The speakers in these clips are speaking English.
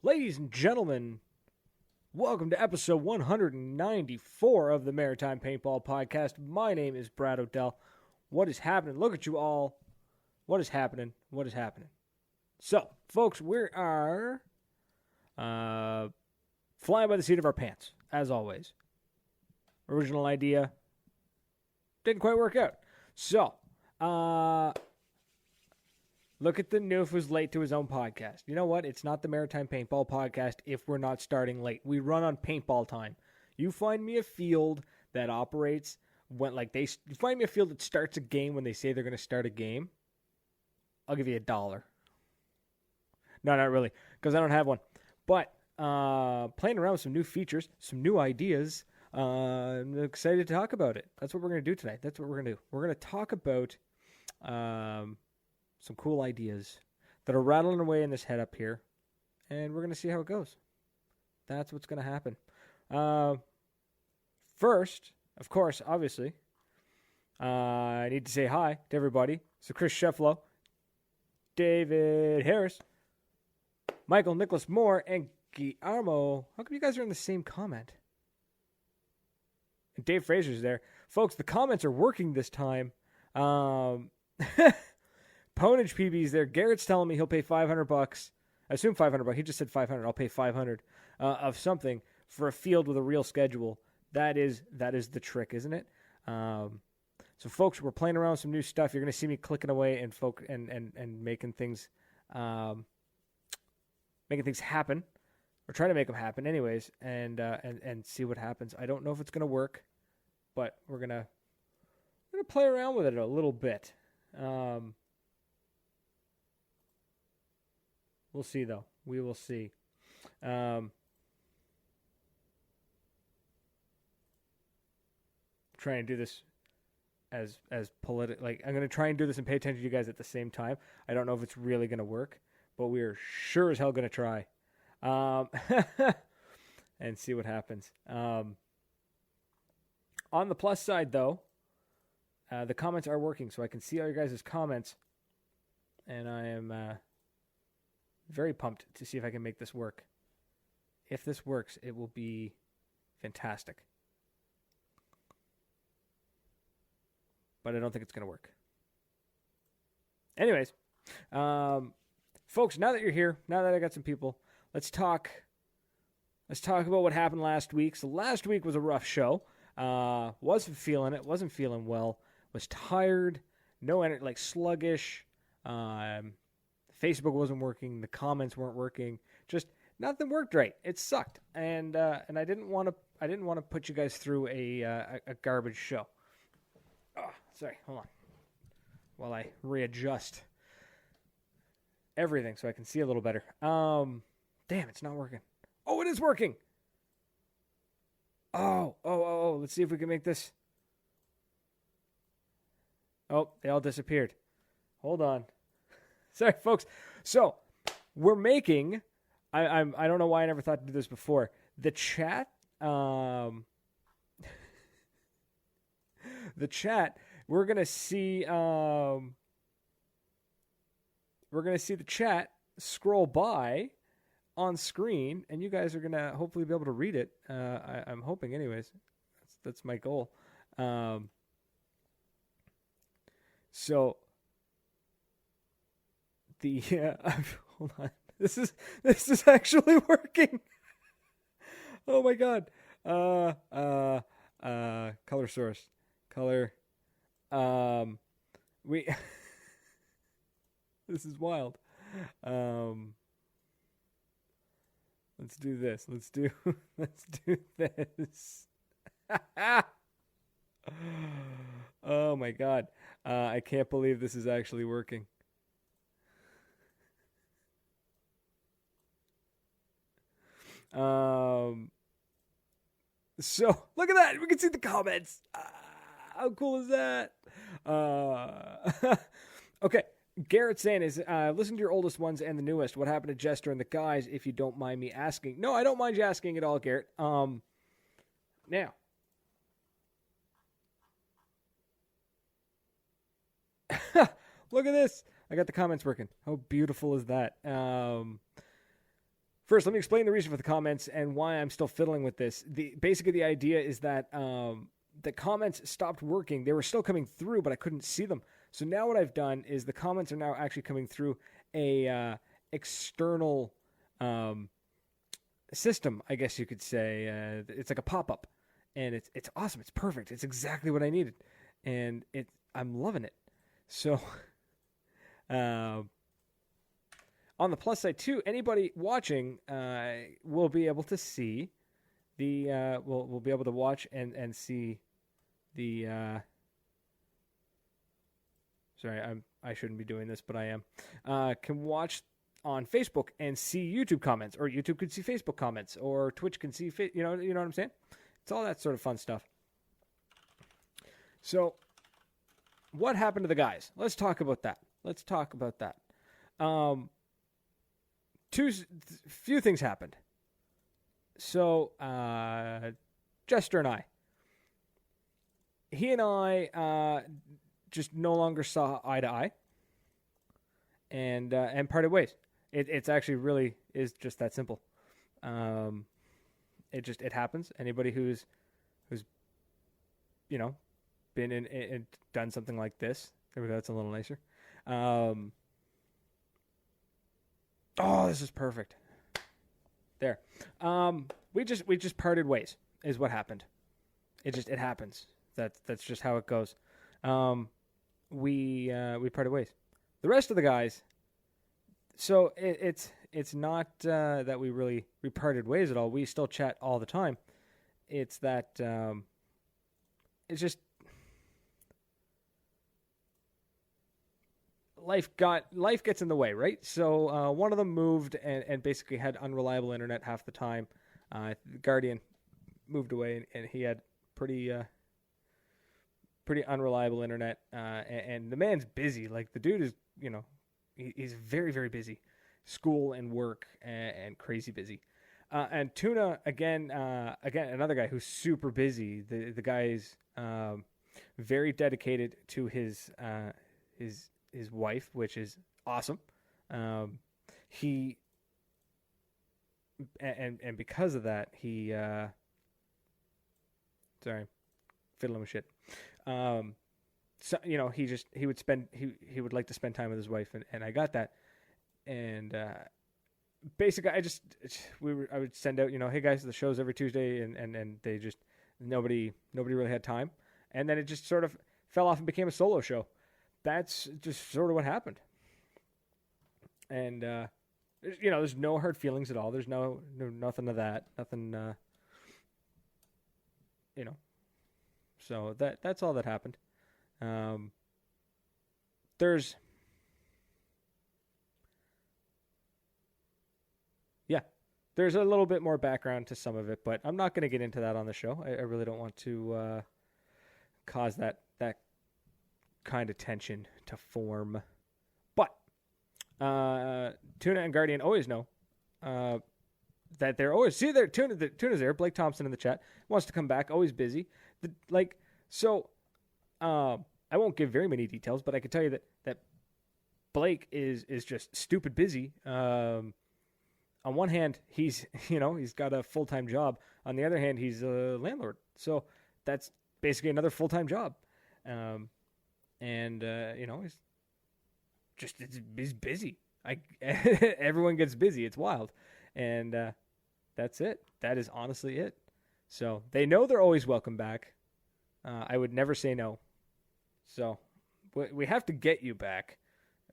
Ladies and gentlemen, welcome to episode 194 of the Maritime Paintball Podcast. My name is Brad Odell. What is happening? Look at you all. What is happening? What is happening? So, folks, we are flying by the seat of our pants, as always. Original idea didn't quite work out. So, look at the noof who's late to his own podcast. You know what? It's not the Maritime Paintball Podcast if we're not starting late. We run on paintball time. You find me a field that operates when, you find me a field that starts a game when they say they're going to start a game. I'll give you $1. No, not really, because I don't have one. But playing around with some new features, some new ideas. I'm excited to talk about it. That's what we're going to do tonight. That's what we're going to do. We're going to talk about some cool ideas that are rattling away in this head up here, and we're going to see how it goes. That's what's going to happen. First, of course, obviously, I need to say hi to everybody. So Chris Shefflow, David Harris, Michael Nicholas Moore, and Guillermo. How come you guys are in the same comment? And Dave Fraser's there. Folks, the comments are working this time. Ponage PB's there. Garrett's telling me he'll pay $500. I assume $500. He just said 500. I'll pay 500 of something for a field with a real schedule. That is the trick, isn't it? So, folks, we're playing around with some new stuff. You're going to see me clicking away and making things happen. Or trying to make them happen, anyways, and see what happens. I don't know if it's going to work, but we're gonna play around with it a little bit. We'll see, though. We will see. Trying to do this as political. Like, I'm gonna try and do this and pay attention to you guys at the same time. I don't know if it's really gonna work, but we are sure as hell gonna try. And see what happens. On the plus side, though, the comments are working, so I can see all your guys' comments, and I am very pumped to see if I can make this work. If this works, it will be fantastic. But I don't think it's going to work. Anyways, folks, now that you're here, now that I got some people, Let's talk about what happened last week. So last week was a rough show. Wasn't feeling it. Wasn't feeling well. Was tired. No energy. Sluggish. Facebook wasn't working. The comments weren't working. Just nothing worked right. It sucked. And I didn't want to put you guys through a garbage show. Oh, sorry. Hold on. While I readjust everything so I can see a little better. Damn, it's not working. Oh, it is working. Oh. Let's see if we can make this. Oh, they all disappeared. Hold on. Sorry, folks. So, we're making, I don't know why I never thought to do this before. The chat, we're going to see, the chat scroll by on screen, and you guys are going to hopefully be able to read it. I'm hoping, anyways. That's my goal. So, hold on. This is actually working. Oh my God. Color source. Color. This is wild. Let's do this. Let's do this. Oh my God. I can't believe this is actually working. So look at that. We can see the comments. How cool is that? Okay. Garrett saying is, listen to your oldest ones and the newest. What happened to Jester and the guys, if you don't mind me asking? No, I don't mind you asking at all, Garrett. Now. Look at this. I got the comments working. How beautiful is that? First, let me explain the reason for the comments and why I'm still fiddling with this. Basically, the idea is that the comments stopped working. They were still coming through, but I couldn't see them. So now what I've done is the comments are now actually coming through a external system, I guess you could say. It's like a pop-up, and it's awesome. It's perfect. It's exactly what I needed, and I'm loving it. So, on the plus side too, anybody watching will be able to see the will be able to watch and see the. Sorry, I shouldn't be doing this, but I am. Can watch on Facebook and see YouTube comments, or YouTube can see Facebook comments, or Twitch can see you know what I'm saying? It's all that sort of fun stuff. So, what happened to the guys? Let's talk about that. Few things happened. So, Jester and I just no longer saw eye to eye, and parted ways. It's actually really is just that simple. It happens. Anybody who's been in and done something like this. There we go. That's a little nicer. Oh, this is perfect. There. We just parted ways is what happened. It happens. That's just how it goes. We parted ways. The rest of the guys, so it's not that we parted ways at all. We still chat all the time. It's that it's just life gets in the way, right? So one of them moved and basically had unreliable internet half the time. Guardian moved away and he had pretty unreliable internet. And the man's busy. Like the dude is, he's very, very busy. School and work and crazy busy. And Tuna again, another guy who's super busy. The guy's very dedicated to his wife, which is awesome. He and because of that, he sorry, fiddling with shit. So he would like to spend time with his wife, and I got that. And basically, I would send out, hey guys, the show's every Tuesday, and they just nobody really had time, and then it just sort of fell off and became a solo show. That's just sort of what happened. And there's no hard feelings at all. There's no nothing of that. Nothing. So that's all that happened. There's a little bit more background to some of it, but I'm not going to get into that on the show. I really don't want to cause that kind of tension to form. But Tuna and Guardian always know that they're always Tuna's there. Blake Thompson in the chat wants to come back, always busy. I won't give very many details, but I can tell you that Blake is just stupid busy. On one hand, he's got a full-time job. On the other hand, he's a landlord. So that's basically another full-time job. He's busy. Everyone gets busy. It's wild. And that's it. That is honestly it. So they know they're always welcome back. I would never say no. So we have to get you back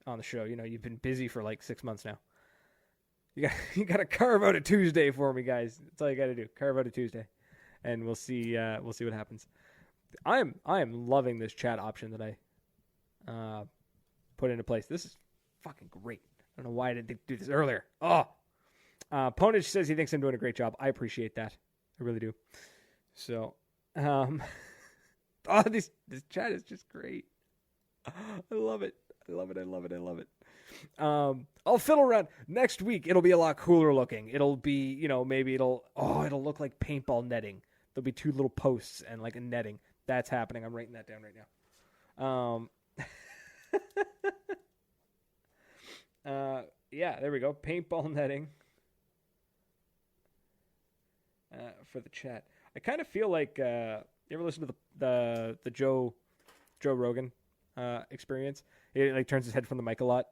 on the show. You've been busy for like 6 months now. You got to carve out a Tuesday for me, guys. That's all you got to do. Carve out a Tuesday, and we'll see what happens. I am loving this chat option that I put into place. This is fucking great. I don't know why I didn't do this earlier. Ponage says he thinks I'm doing a great job. I appreciate that. I really do. So, this chat is just great. I love it. I'll fiddle around next week. It'll be a lot cooler looking. It'll be, maybe it'll look like paintball netting. There'll be 2 little posts and like a netting. That's happening. I'm writing that down right now. Yeah, there we go. Paintball netting. for the chat. I kind of feel like you ever listen to the Joe Rogan experience? He like turns his head from the mic a lot.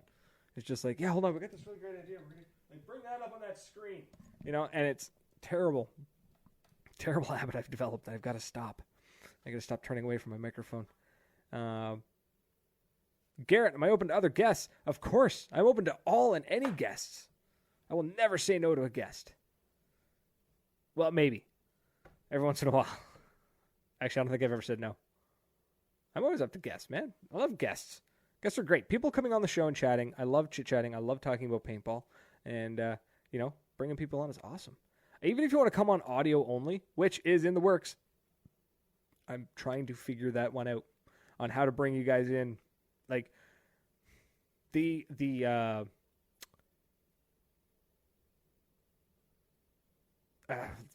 It's just like, yeah, hold on, we got this really great idea. We're gonna like bring that up on that screen, and it's terrible habit I've developed. I've got to stop. I got to stop turning away from my microphone. Garrett, am I open to other guests? Of course, I'm open to all and any guests. I will never say no to a guest. Well, maybe. Every once in a while. Actually, I don't think I've ever said no. I'm always up to guests, man. I love guests. Guests are great. People coming on the show and chatting. I love chit-chatting. I love talking about paintball. And, bringing people on is awesome. Even if you want to come on audio only, which is in the works, I'm trying to figure that one out on how to bring you guys in. Like,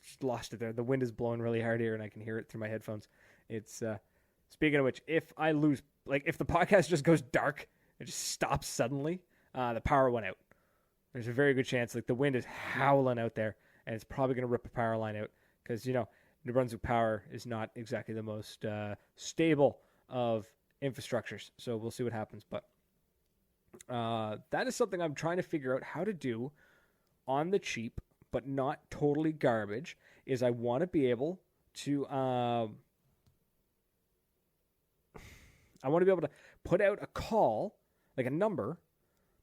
just lost it there. The wind is blowing really hard here, and I can hear it through my headphones. It's, speaking of which, if I lose, like, if the podcast just goes dark, it just stops suddenly, the power went out. There's a very good chance, like, the wind is howling out there, and it's probably going to rip a power line out, because, New Brunswick Power is not exactly the most stable of infrastructures, so we'll see what happens. But that is something I'm trying to figure out how to do on the cheap, but not totally garbage, is I want to be able to put out a call, like a number.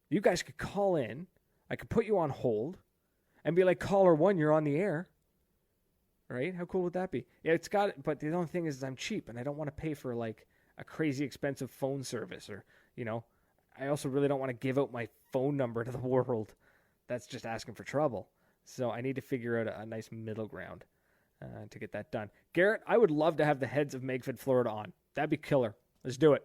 You guys could call in. I could put you on hold and be like, caller 1, you're on the air. Right? How cool would that be? Yeah, it's got it, but the only thing is I'm cheap and I don't want to pay for like a crazy expensive phone service, or, I also really don't want to give out my phone number to the world. That's just asking for trouble. So I need to figure out a nice middle ground to get that done. Garrett, I would love to have the heads of Megford, Florida on. That'd be killer. Let's do it.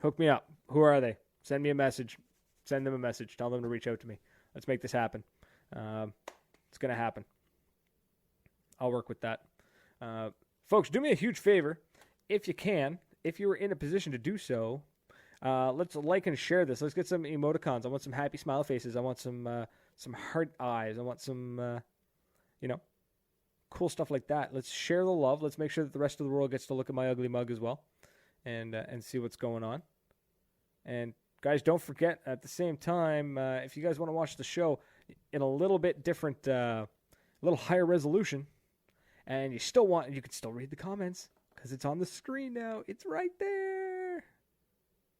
Hook me up. Who are they? Send me a message. Send them a message. Tell them to reach out to me. Let's make this happen. It's going to happen. I'll work with that. Folks, do me a huge favor. If you can, if you were in a position to do so, let's like and share this. Let's get some emoticons. I want some happy smile faces. I want some heart eyes. I want some, cool stuff like that. Let's share the love. Let's make sure that the rest of the world gets to look at my ugly mug as well, and see what's going on. And guys, don't forget, at the same time, if you guys want to watch the show in a little bit different, a little higher resolution, and you can still read the comments because it's on the screen now. It's right there.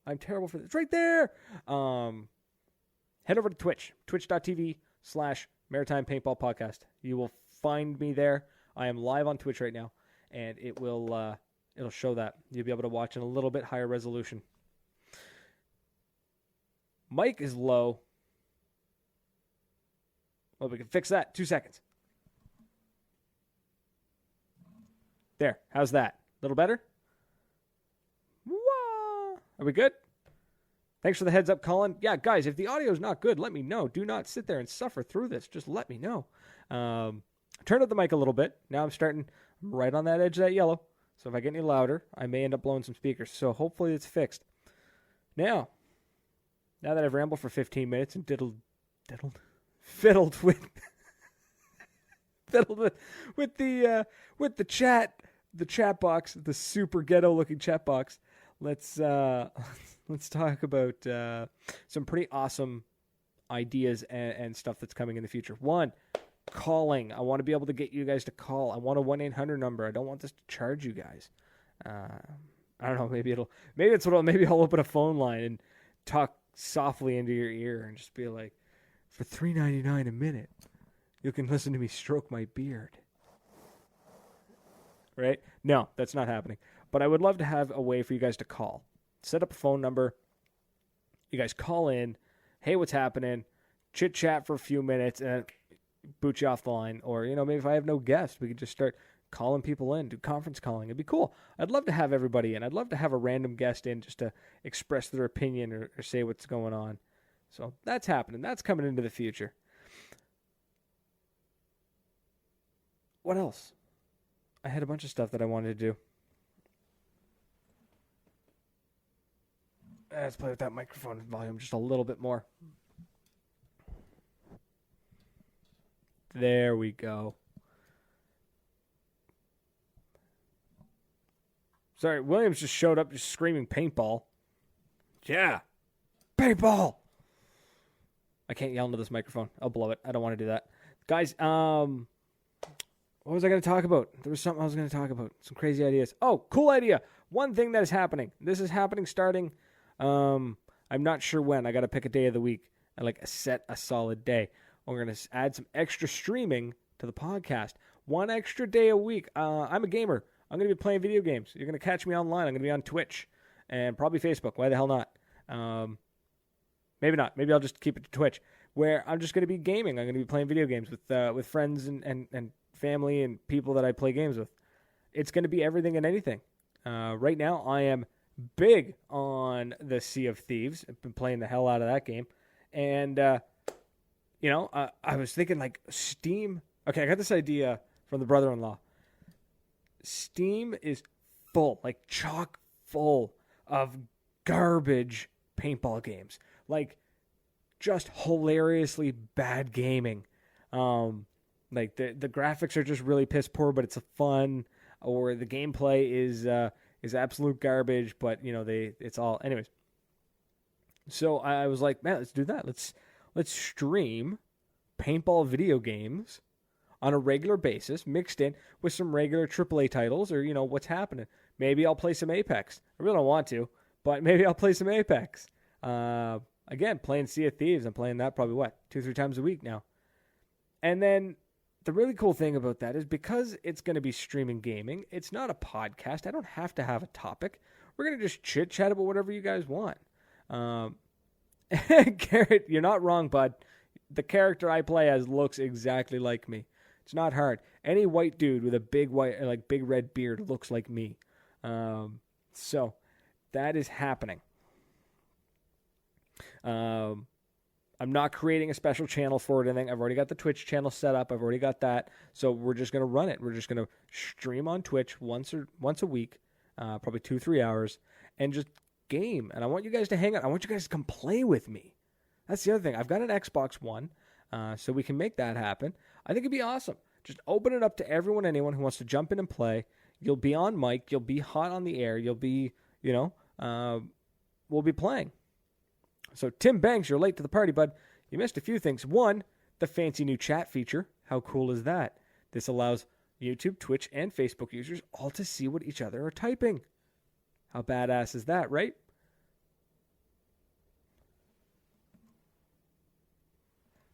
I'm terrible for this. It's right there. Head over to Twitch, twitch.tv/Maritime Paintball Podcast. You will find me there. I am live on Twitch right now, and it'll show that. You'll be able to watch in a little bit higher resolution. Mic is low. Well, we can fix that. 2 seconds. There. How's that? A little better? Wah! Are we good? Thanks for the heads up, Colin. Yeah, guys, if the audio is not good, let me know. Do not sit there and suffer through this. Just let me know. Turn up the mic a little bit. Now I'm right on that edge of that yellow. So if I get any louder, I may end up blowing some speakers. So hopefully it's fixed. Now that I've rambled for 15 minutes and fiddled with the chat box, the super ghetto looking chat box. Let's talk about some pretty awesome ideas and stuff that's coming in the future. One, calling. I want to be able to get you guys to call. I want a 1-800 number. I don't want this to charge you guys. I don't know. Maybe I'll open a phone line and talk softly into your ear and just be like, for $3.99 a minute, you can listen to me stroke my beard. Right? No, that's not happening. But I would love to have a way for you guys to call. Set up a phone number. You guys call in. Hey, what's happening? Chit chat for a few minutes and boot you off the line. Or, maybe if I have no guest, we could just start calling people in, do conference calling. It'd be cool. I'd love to have everybody in. I'd love to have a random guest in just to express their opinion or say what's going on. So that's happening. That's coming into the future. What else? I had a bunch of stuff that I wanted to do. Let's play with that microphone volume just a little bit more. There we go. Sorry, Williams just showed up just screaming paintball. Yeah. Paintball! I can't yell into this microphone. I'll blow it. I don't want to do that. Guys, what was I going to talk about? There was something I was going to talk about. Some crazy ideas. Oh, cool idea. One thing that is happening. This is happening starting, I'm not sure when. I got to pick a day of the week. I set a solid day. We're going to add some extra streaming to the podcast. One extra day a week. I'm a gamer. I'm going to be playing video games. You're going to catch me online. I'm going to be on Twitch and probably Facebook. Why the hell not? Maybe not. Maybe I'll just keep it to Twitch, where I'm just going to be gaming. I'm going to be playing video games with friends and family and people that I play games with. It's going to be everything and anything. Right now, I am big on the Sea of Thieves. I've been playing the hell out of that game. And, I was thinking like Steam. Okay, I got this idea from the brother-in-law. Steam is full, like chock full of garbage paintball games. Like just hilariously bad gaming. Like the graphics are just really piss poor, but it's a fun. Or the gameplay is absolute garbage, but it's all anyways. So I was like, man, let's do that. Let's stream paintball video games on a regular basis, mixed in with some regular AAA titles, or what's happening. Maybe I'll play some Apex. I really don't want to, but maybe I'll play some Apex. Again, playing Sea of Thieves. I'm playing that probably 2-3 times a week now. And then the really cool thing about that is because it's going to be streaming gaming, it's not a podcast. I don't have to have a topic. We're going to just chit-chat about whatever you guys want. Garrett, you're not wrong, bud. The character I play as looks exactly like me. It's not hard. Any white dude with a big red beard looks like me. So that is happening. I'm not creating a special channel for it or anything. I've already got the Twitch channel set up. I've already got that. So we're just going to run it. We're just going to stream on Twitch once a week, probably 2-3 hours, and just game. And I want you guys to hang out. I want you guys to come play with me. That's the other thing. I've got an Xbox One, so we can make that happen. I think it'd be awesome. Just open it up to anyone who wants to jump in and play. You'll be on mic. You'll be hot on the air. You'll be, we'll be playing. So, Tim Banks, you're late to the party, bud. You missed a few things. One, the fancy new chat feature. How cool is that? This allows YouTube, Twitch, and Facebook users all to see what each other are typing. How badass is that, right?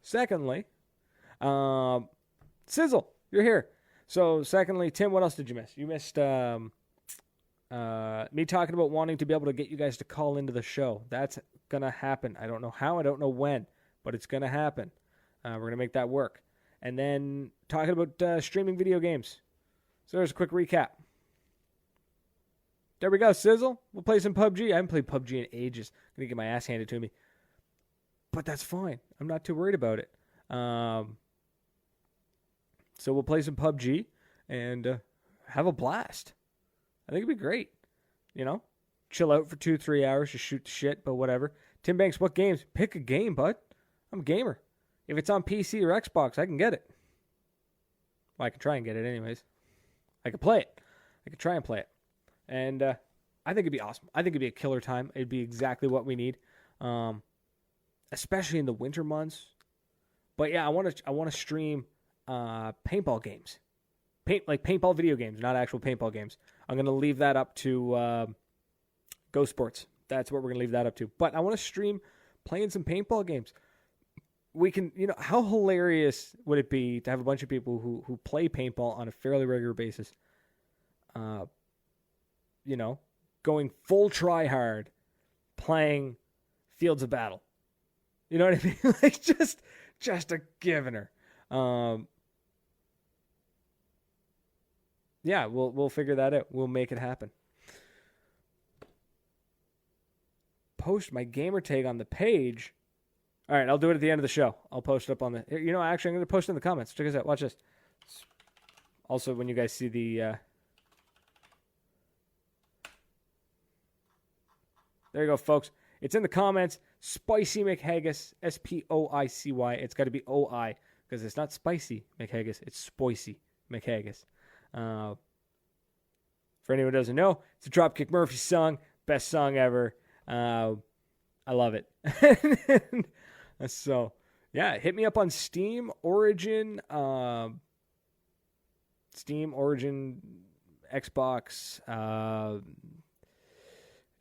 Secondly, Sizzle, you're here. So, secondly, Tim, what else did you miss? You missed me talking about wanting to be able to get you guys to call into the show. That's going to happen. I don't know how, I don't know when, but it's going to happen. We're going to make that work. And then talking about streaming video games. So there's a quick recap. There we go, Sizzle. We'll play some PUBG. I haven't played PUBG in ages. I'm going to get my ass handed to me. But that's fine. I'm not too worried about it. So we'll play some PUBG and have a blast. I think it'd be great. Chill out for 2-3 hours, just shoot the shit, but whatever. Tim Banks, what games? Pick a game, bud. I'm a gamer. If it's on PC or Xbox, I can get it. Well, I can try and get it anyways. I can play it. I can try and play it. And I think it'd be awesome. I think it'd be a killer time. It'd be exactly what we need, especially in the winter months. But yeah, I want to stream paintball games. Paintball video games, not actual paintball games. I'm going to leave that up to Go Sports. That's what we're going to leave that up to. But I want to stream playing some paintball games. We can, how hilarious would it be to have a bunch of people who play paintball on a fairly regular basis, going full try hard, playing Fields of Battle. You know what I mean? Like just a giving her. Yeah, we'll figure that out. We'll make it happen. Post my gamer tag on the page. All right, I'll do it at the end of the show. I'll post it up on the... actually, I'm going to post it in the comments. Check this out. Watch this. Also, when you guys see the... There you go, folks. It's in the comments. Spicy McHaggis. SPOICY. It's got to be OI because it's not spicy McHaggis. It's spicy McHaggis. For For anyone who doesn't know, it's a Dropkick Murphys song. Best song ever. I love it. So, yeah, hit me up on Steam, Origin, Xbox,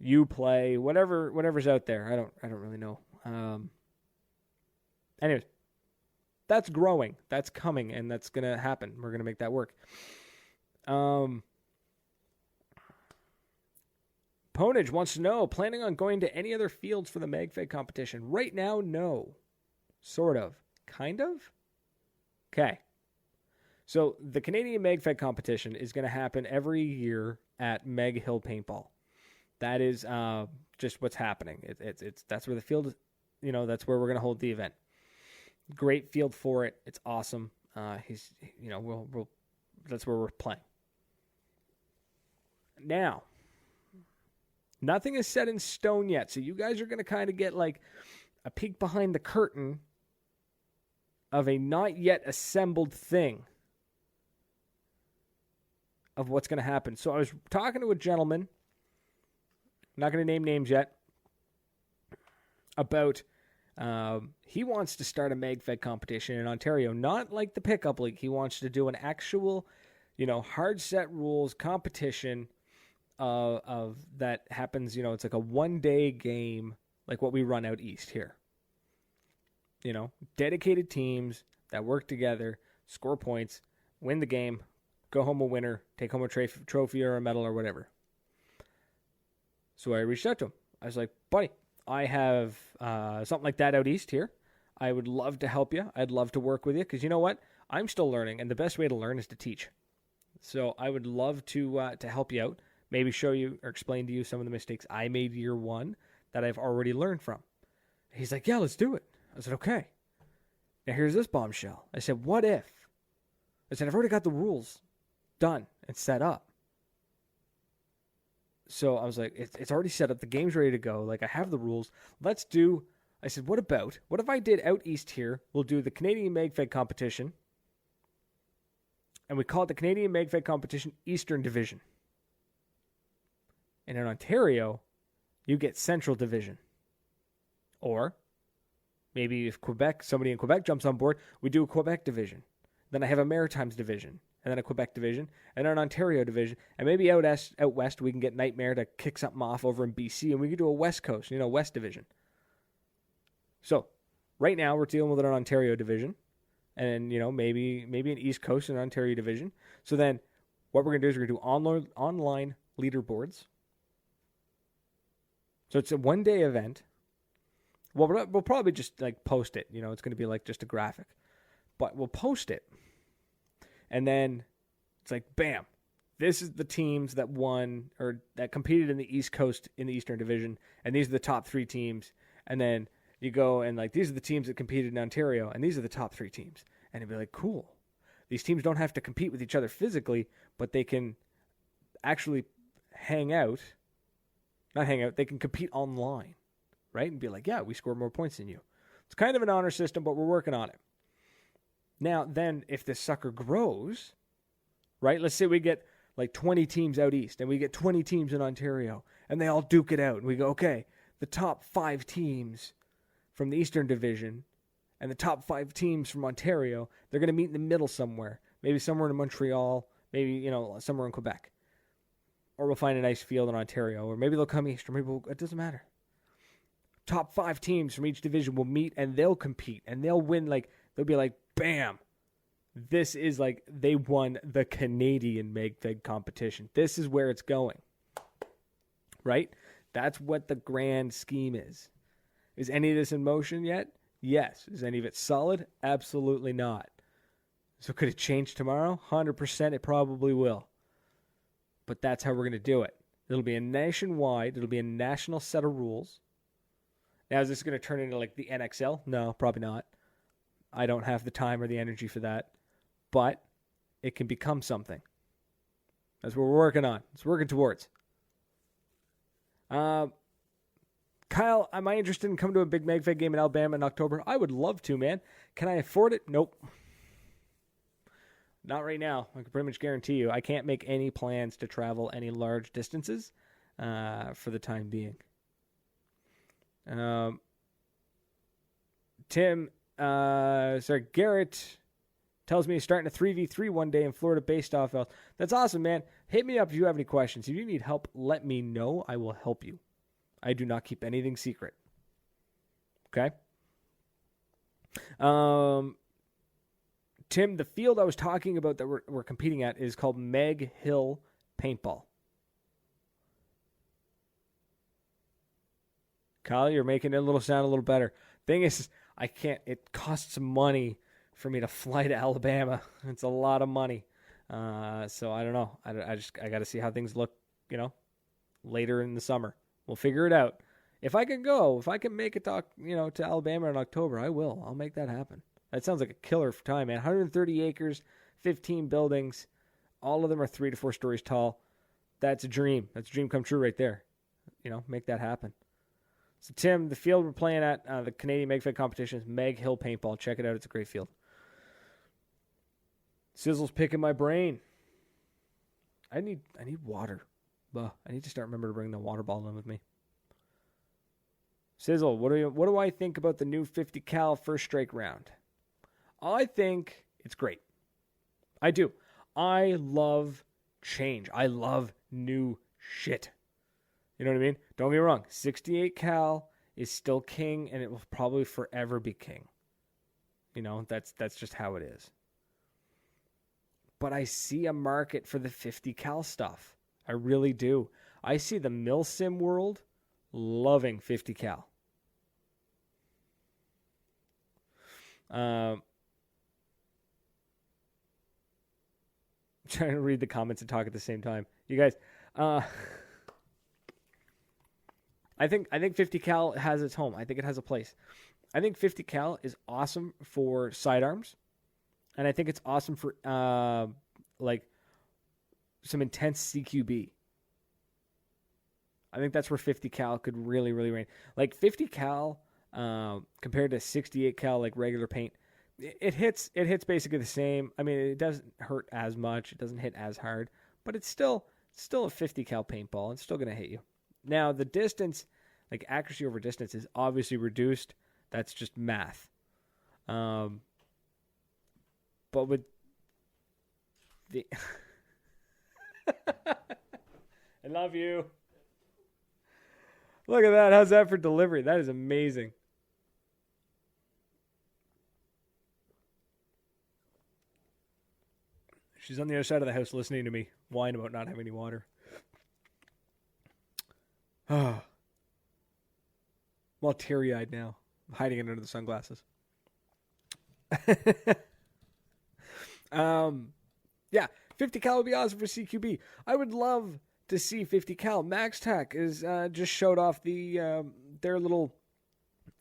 Uplay, whatever's out there. I don't really know. Anyways, that's growing. That's coming, and that's gonna happen. We're gonna make that work. Ponage wants to know, planning on going to any other fields for the MagFed competition? Right now, no. Sort of. Kind of? Okay. So the Canadian MagFed competition is going to happen every year at Meg Hill Paintball. That is just what's happening. That's where the field is, that's where we're going to hold the event. Great field for it. It's awesome. That's where we're playing. Now, nothing is set in stone yet, so you guys are going to kind of get like a peek behind the curtain of a not yet assembled thing of what's going to happen. So I was talking to a gentleman, I'm not going to name names yet, about he wants to start a MagFed competition in Ontario, not like the pickup league. He wants to do an actual, hard set rules competition of that happens, it's like a 1-day game, like what we run out east here. Dedicated teams that work together, score points, win the game, go home a winner, take home a trophy or a medal or whatever. So I reached out to him. I was like, buddy, I have something like that out east here. I would love to help you. I'd love to work with you because you know what? I'm still learning, and the best way to learn is to teach. So I would love to help you out. Maybe show you or explain to you some of the mistakes I made year one that I've already learned from. He's like, yeah, let's do it. I said, okay. Now here's this bombshell. I said, what if? I said, I've already got the rules done and set up. So I was like, it's already set up. The game's ready to go. Like, I have the rules. I said, what if I did out east here? We'll do the Canadian MagFed competition. And we call it the Canadian MagFed competition Eastern Division. And in Ontario, you get Central Division. Or maybe if somebody in Quebec jumps on board, we do a Quebec division. Then I have a Maritimes division, and then a Quebec division, and then an Ontario division. And maybe out west, we can get Nightmare to kick something off over in BC, and we can do a West Coast, West division. So right now, we're dealing with an Ontario division, and maybe an East Coast and Ontario division. So then what we're going to do is we're going to do online leaderboards. So it's a 1-day event. Well, we'll probably just like post it. It's going to be like just a graphic. But we'll post it. And then it's like, bam. This is the teams that won or that competed in the East Coast in the Eastern Division. And these are the top 3 teams. And then you go and like, these are the teams that competed in Ontario. And these are the top 3 teams. And it'd be like, cool. These teams don't have to compete with each other physically, but they can actually they can compete online, right? And be like, yeah, we scored more points than you. It's kind of an honor system, but we're working on it. Now, then, if this sucker grows, right? Let's say we get like 20 teams out east, and we get 20 teams in Ontario, and they all duke it out. And we go, okay, the top 5 teams from the Eastern Division and the top 5 teams from Ontario, they're going to meet in the middle somewhere. Maybe somewhere in Montreal, maybe, somewhere in Quebec. Or we'll find a nice field in Ontario, or maybe they'll come east, or maybe it doesn't matter. Top 5 teams from each division will meet, and they'll compete, and they'll win. Like, they'll be like, bam, this is like they won the Canadian MagFed competition. This is where it's going, right? That's what the grand scheme is. Is any of this in motion yet? Yes. Is any of it solid? Absolutely not. So could it change tomorrow? 100% it probably will. But that's how we're going to do it. It'll be a national set of rules. Now, is this going to turn into like the NXL? No, probably not. I don't have the time or the energy for that. But it can become something. That's what we're working on. It's working towards. Kyle, am I interested in coming to a big MagFed game in Alabama in October? I would love to, man. Can I afford it? Nope. Not right now. I can pretty much guarantee you I can't make any plans to travel any large distances for the time being. Garrett tells me he's starting a 3v3 one day in Florida based off of. That's awesome, man. Hit me up if you have any questions. If you need help, let me know. I will help you. I do not keep anything secret. Okay? Tim, the field I was talking about that we're competing at is called Meg Hill Paintball. Kyle, you're making it sound a little better. Thing is, I can't. It costs money for me to fly to Alabama. It's a lot of money. So I don't know. I got to see how things look, later in the summer. We'll figure it out. If I can go, if I can make it to Alabama in October, I will. I'll make that happen. That sounds like a killer time, man. 130 acres, 15 buildings. All of them are 3 to 4 stories tall. That's a dream. That's a dream come true right there. Make that happen. So, Tim, the field we're playing at, the Canadian MegFed competition is Meg Hill Paintball. Check it out. It's a great field. Sizzle's picking my brain. I need water. I need to start remembering to bring the water bottle in with me. Sizzle, what do I think about the new 50 cal first strike round? I think it's great. I do. I love change. I love new shit. You know what I mean? Don't get me wrong. 68 cal is still king, and it will probably forever be king. That's just how it is. But I see a market for the 50 cal stuff. I really do. I see the milsim world loving 50 cal. Trying to read the comments and talk at the same time. You guys, I think 50 cal has its home. I think it has a place. I think 50 cal is awesome for sidearms, and I think it's awesome for some intense CQB. I think that's where 50 cal could really, really reign. 50 cal compared to 68 cal, like regular paint, it hits basically the same. I mean, it doesn't hurt as much. It doesn't hit as hard, but it's still a 50 cal paintball. It's still going to hit you. Now, the distance, accuracy over distance, is obviously reduced. That's just math. But with the... I love you. Look at that. How's that for delivery? That is amazing. She's on the other side of the house listening to me whine about not having any water. Oh. I'm all teary-eyed now. I'm hiding it under the sunglasses. Yeah, 50 cal would be awesome for CQB. I would love to see 50 cal. Max Tech is just showed off their little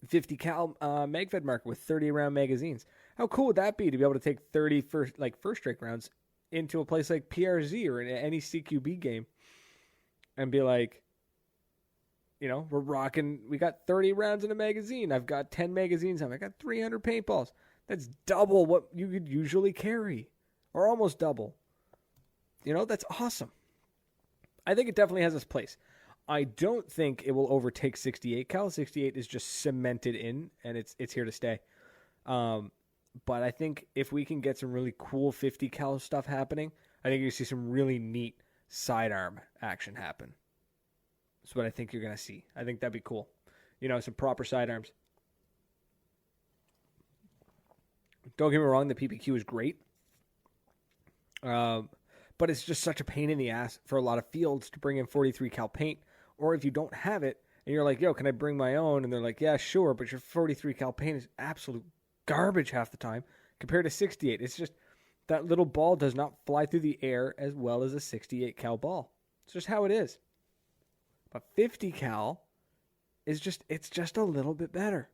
50 cal MegFed market with 30 round magazines. How cool would that be to be able to take 30 first strike rounds into a place like PRZ or in any CQB game and be like, we're rocking. We got 30 rounds in a magazine. I've got 10 magazines. I got 300 paintballs. That's double what you could usually carry, or almost double. That's awesome. I think it definitely has its place. I don't think it will overtake 68 cal. 68 is just cemented in, and it's here to stay. But I think if we can get some really cool 50 cal stuff happening, I think you see some really neat sidearm action happen. That's what I think you're going to see. I think that'd be cool. Some proper sidearms. Don't get me wrong, the PPQ is great. But it's just such a pain in the ass for a lot of fields to bring in 43 cal paint. Or if you don't have it, and you're like, yo, can I bring my own? And they're like, yeah, sure, but your 43 cal paint is absolute garbage half the time compared to 68. It's just that little ball does not fly through the air as well as a 68 cal ball. It's just how it is. But 50 cal is just a little bit better.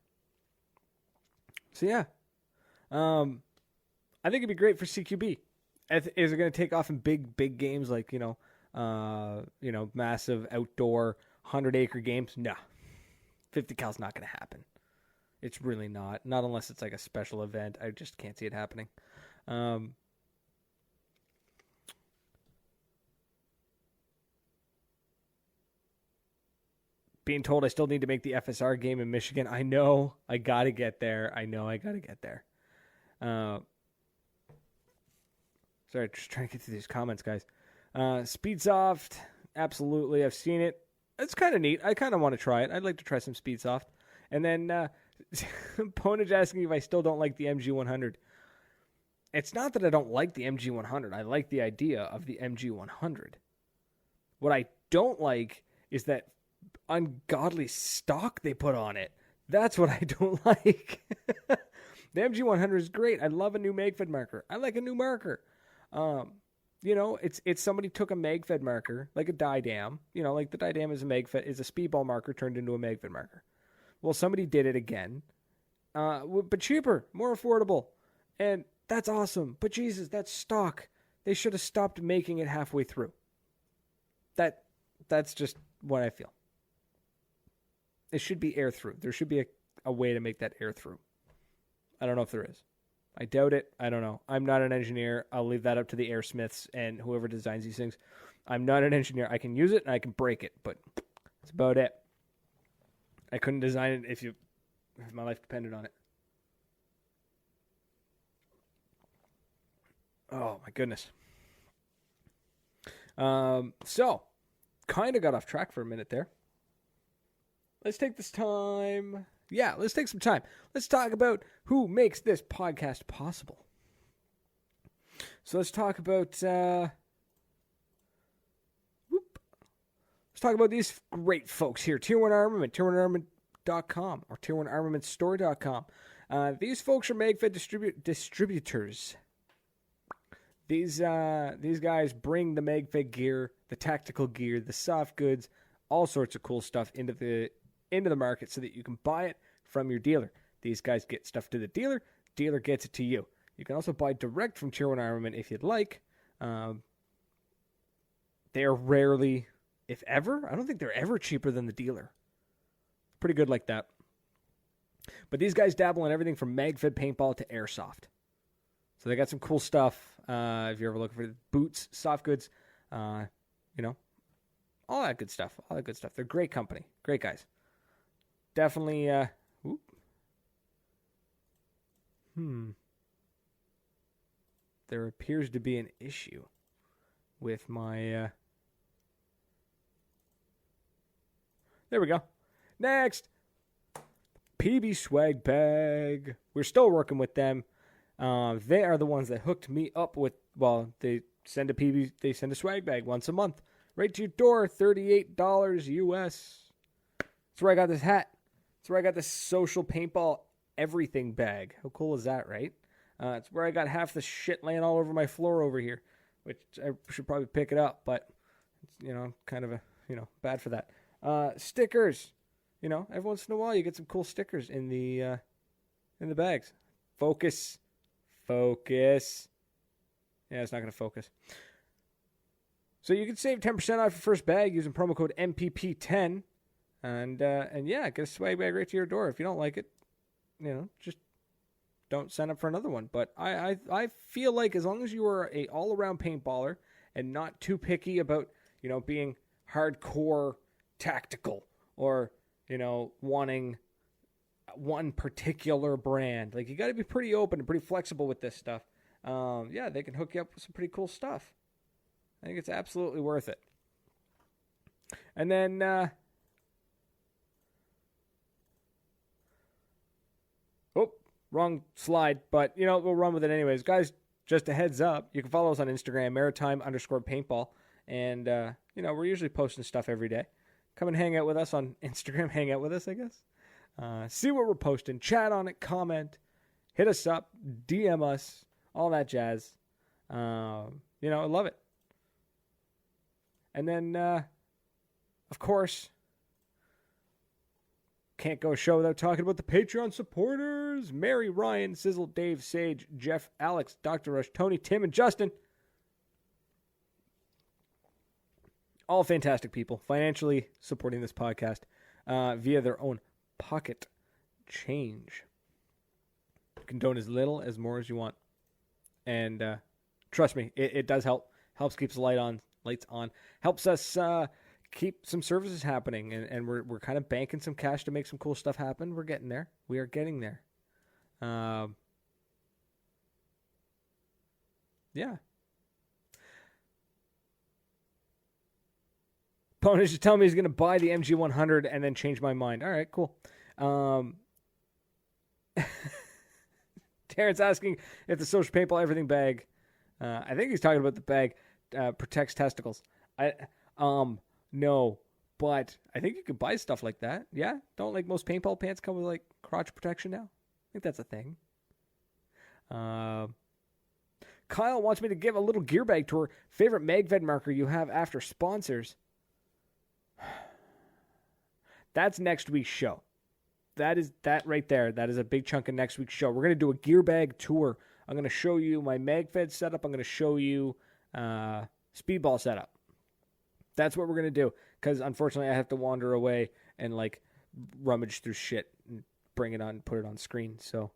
So yeah. I think it'd be great for CQB. Is it going to take off in big games like, massive outdoor 100-acre games? No. 50 cal's not going to happen. It's really not. Not unless it's like a special event. I just can't see it happening. being told I still need to make the FSR game in Michigan. I know. I got to get there. Sorry, just trying to get through these comments, guys. Speedsoft, absolutely. I've seen it. It's kind of neat. I kind of want to try it. I'd like to try some Speedsoft. And then Ponage asking if I still don't like the MG100. It's not that I don't like the MG100. I like the idea of the MG100. What I don't like is that ungodly stock they put on it. That's what I don't like. The MG100 is great. I love a new MagFed marker. I like a new marker. It's somebody took a MagFed marker, like a Didam. Like the Didam is a speedball marker turned into a MagFed marker. Well, somebody did it again, but cheaper, more affordable, and that's awesome. But Jesus, that's stock. They should have stopped making it halfway through. That's just what I feel. It should be air through. There should be a way to make that air through. I don't know if there is. I doubt it. I don't know. I'm not an engineer. I'll leave that up to the airsmiths and whoever designs these things. I'm not an engineer. I can use it and I can break it, but that's about it. I couldn't design it if my life depended on it. Oh my goodness. So kind of got off track for a minute there. Let's take this time. Yeah, let's take some time. Let's talk about who makes this podcast possible. So let's talk about let's talk about these great folks here. Tier 1 Armament, tier1armament.com or tier1armamentstore.com. These folks are MagFed distributors. These guys bring the MagFed gear, the tactical gear, the soft goods, all sorts of cool stuff into the market so that you can buy it from your dealer. These guys get stuff to the dealer gets it to you. You can also buy direct from Tier 1 Armament if you'd like. They're rarely, if ever, I don't think they're ever cheaper than the dealer. Pretty good like that. But these guys dabble in everything from MagFed paintball to airsoft. So they got some cool stuff. If you're ever looking for boots, soft goods, all that good stuff. They're great company. Great guys. Definitely, there appears to be an issue with my, there we go. Next, PB Swag Bag. We're still working with them. They are the ones that hooked me up with, they send a swag bag once a month. Right to your door, $38 US. That's where I got this hat. That's where I got this social paintball everything bag. How cool is that, right? It's where I got half the shit laying all over my floor over here, which I should probably pick it up, but it's, kind of bad for that. Stickers. Every once in a while you get some cool stickers in the bags. Focus. Yeah, it's not going to focus. So you can save 10% off your first bag using promo code MPP10. And yeah, get a swag bag right to your door. If you don't like it, just don't sign up for another one. But I feel like as long as you are a all-around paintballer and not too picky about, being hardcore tactical or, wanting one particular brand. Like, you got to be pretty open and pretty flexible with this stuff. Yeah, they can hook you up with some pretty cool stuff. I think it's absolutely worth it. And then, wrong slide, but, we'll run with it anyways. Guys, just a heads up, you can follow us on Instagram, maritime_paintball, and, we're usually posting stuff every day. Come and hang out with us on Instagram, hang out with us, I guess. See what we're posting, chat on it, comment, hit us up, DM us, all that jazz. I love it. And then, of course, can't go a show without talking about the Patreon supporters. Mary, Ryan, Sizzle, Dave, Sage, Jeff, Alex, Dr. Rush, Tony, Tim, and Justin. All fantastic people, financially supporting this podcast via their own pocket change. You can donate as little, as more as you want. And trust me, it does help. Helps keeps the lights on. Helps us keep some services happening, and we're kind of banking some cash to make some cool stuff happen. We're getting there. We are getting there. Yeah. Ponish is telling me he's going to buy the MG100 and then change my mind. All right, cool. Terrence asking if the social paintball everything bag, I think he's talking about the bag, protects testicles. No, but I think you could buy stuff like that. Yeah? Don't like most paintball pants come with like crotch protection now? I think that's a thing. Kyle wants me to give a little gear bag tour. Favorite MagVed marker you have after sponsors? That's next week's show. That right there. That is a big chunk of next week's show. We're going to do a gear bag tour. I'm going to show you my MagVed setup. I'm going to show you speedball setup. That's what we're going to do. Because unfortunately, I have to wander away and like rummage through shit and bring it on, put it on screen. So,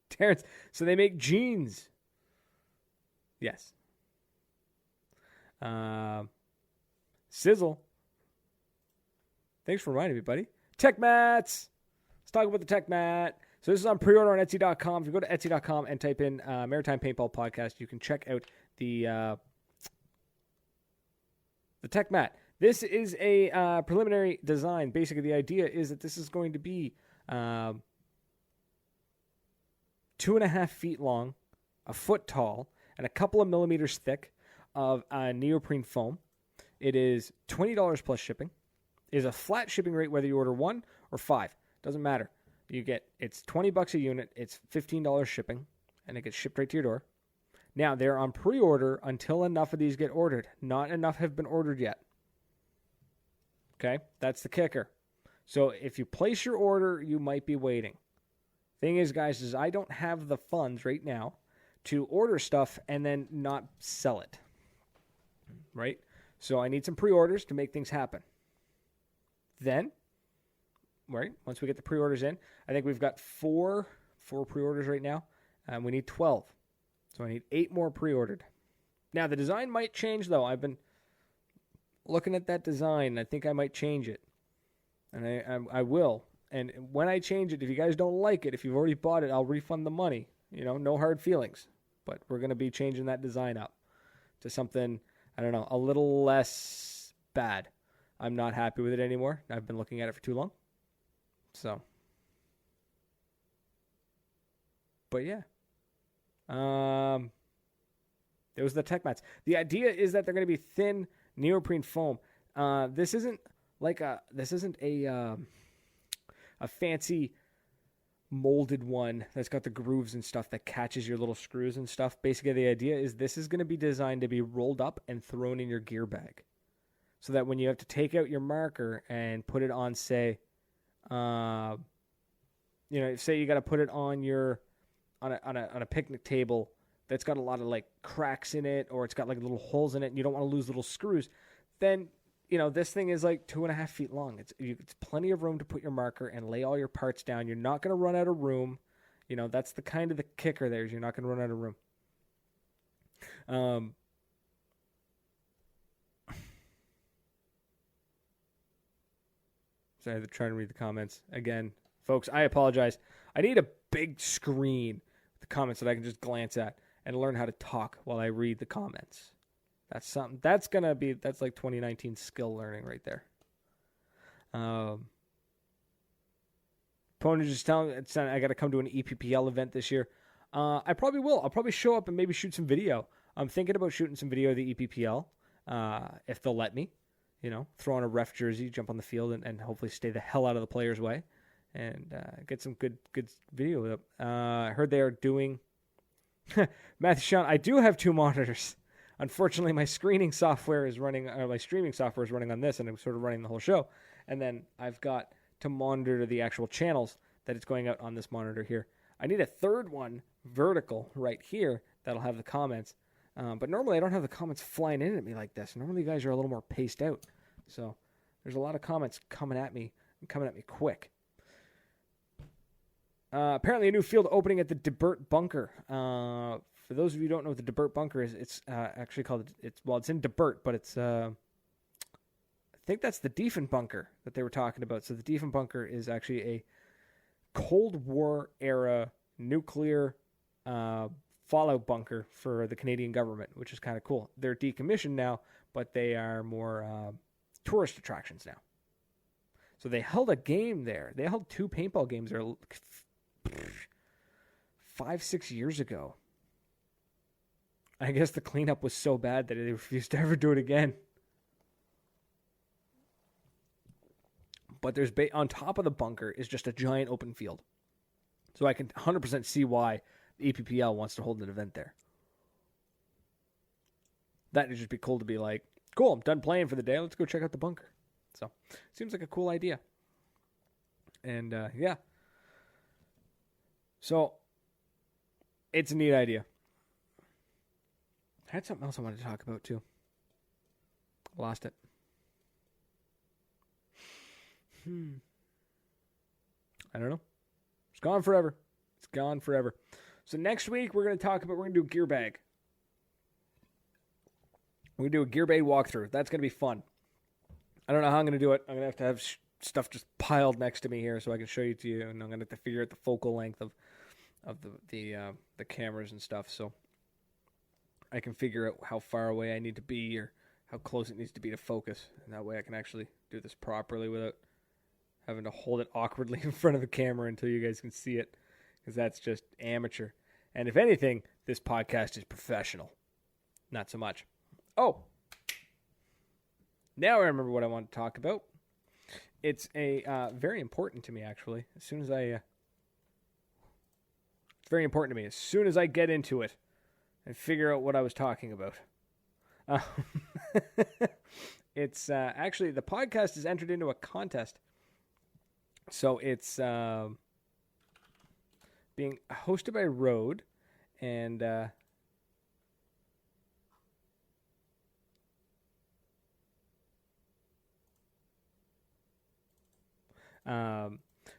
Terrence, so they make jeans. Yes. Sizzle. Thanks for reminding me, buddy. Tech mats. Let's talk about the tech mat. So this is on pre-order on Etsy.com. If you go to Etsy.com and type in Maritime Paintball Podcast, you can check out the tech mat. This is a preliminary design. Basically, the idea is that this is going to be 2.5 feet long, a foot tall, and a couple of millimeters thick of neoprene foam. It is $20 plus shipping. It is a flat shipping rate whether you order 1 or 5. Doesn't matter. It's $20 a unit. It's $15 shipping, and it gets shipped right to your door. Now, they're on pre-order until enough of these get ordered. Not enough have been ordered yet. Okay? That's the kicker. So if you place your order, you might be waiting. Thing is, guys, is I don't have the funds right now to order stuff and then not sell it. Right? So I need some pre-orders to make things happen. Then, right, once we get the pre-orders in, I think we've got four pre-orders right now, and we need 12. So I need 8 more pre-ordered. Now, the design might change, though. I've been looking at that design. I think I might change it, and I will. And when I change it, if you guys don't like it, if you've already bought it, I'll refund the money. No hard feelings. But we're going to be changing that design up to something, I don't know, a little less bad. I'm not happy with it anymore. I've been looking at it for too long. So. But yeah. There was the tech mats. The idea is that they're going to be thin neoprene foam. This isn't a fancy molded one that's got the grooves and stuff that catches your little screws and stuff. Basically, the idea is this is going to be designed to be rolled up and thrown in your gear bag. So that when you have to take out your marker and put it on, say, say you got to put it on on a picnic table that's got a lot of like cracks in it, or it's got like little holes in it, and you don't want to lose little screws, then this thing is like 2.5 feet long. It's plenty of room to put your marker and lay all your parts down. You're not going to run out of room. That's the kind of the kicker there is you're not going to run out of room. Sorry, they're trying to read the comments. Again, folks, I apologize. I need a big screen with the comments that I can just glance at and learn how to talk while I read the comments. That's something. That's like 2019 skill learning right there. Pony just telling me I got to come to an EPPL event this year. I probably will. I'll probably show up and maybe shoot some video. I'm thinking about shooting some video of the EPPL if they'll let me. Throw on a ref jersey, jump on the field, and hopefully stay the hell out of the player's way and get some good video with it. I heard they are doing... Matthew Sean, I do have 2 monitors. Unfortunately, my streaming software is running on this, and I'm sort of running the whole show. And then I've got to monitor the actual channels that it's going out on this monitor here. I need a third one vertical right here that'll have the comments. But normally I don't have the comments flying in at me like this. Normally you guys are a little more paced out. So there's a lot of comments coming at me quick. Apparently a new field opening at the DeBert Bunker For those of you who don't know what the DeBert bunker is, it's actually called, it's in DeBert, but it's, I think that's the Diefen bunker that they were talking about. So the Diefen bunker is actually a Cold War era nuclear fallout bunker for the Canadian government, which is kind of cool. They're decommissioned now, but they are more tourist attractions now. So they held a game there. They held 2 paintball games there 5-6 years ago. I guess the cleanup was so bad that they refused to ever do it again. But there's on top of the bunker is just a giant open field. So I can 100% see why the EPPL wants to hold an event there. That would just be cool to be like, cool, I'm done playing for the day. Let's go check out the bunker. So, seems like a cool idea. And, yeah. So, it's a neat idea. I had something else I wanted to talk about, too. Lost it. I don't know. It's gone forever. It's gone forever. So next week, we're going to do a gear bag. We're going to do a gear bag walkthrough. That's going to be fun. I don't know how I'm going to do it. I'm going to have stuff just piled next to me here so I can show you to you. And I'm going to have to figure out the focal length of the cameras and stuff. So I can figure out how far away I need to be or how close it needs to be to focus. And that way I can actually do this properly without having to hold it awkwardly in front of the camera until you guys can see it. Because that's just amateur. And if anything, this podcast is professional. Not so much. Oh! Now I remember what I want to talk about. It's very important to me, actually. It's very important to me. As soon as I get into it and figure out what I was talking about. It's actually, the podcast has entered into a contest. So it's being hosted by Rode, and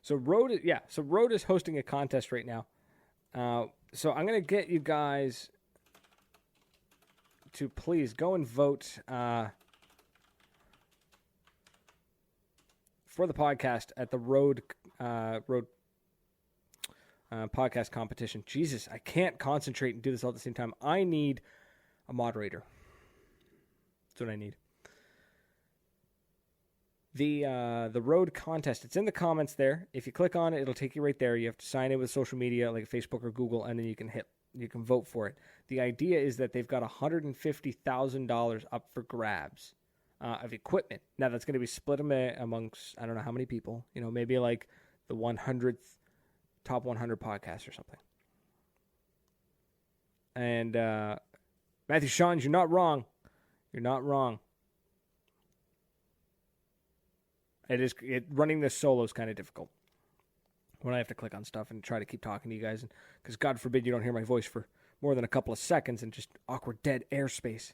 so Rode is hosting a contest right now. So I'm gonna get you guys to please go and vote for the podcast at the Rode podcast competition. Jesus, I can't concentrate and do this all at the same time. I need a moderator. That's what I need. The Rode contest, it's in the comments there. If you click on it, it'll take you right there. You have to sign in with social media like Facebook or Google, and then you can vote for it. The idea is that they've got $150,000 up for grabs of equipment. Now that's going to be split amongst I don't know how many people. Maybe like the 100th top 100 podcasts or something. And Matthew Shawns, you're not wrong. You're not wrong. Running this solo is kind of difficult when I have to click on stuff and try to keep talking to you guys, because God forbid you don't hear my voice for more than a couple of seconds and just awkward dead airspace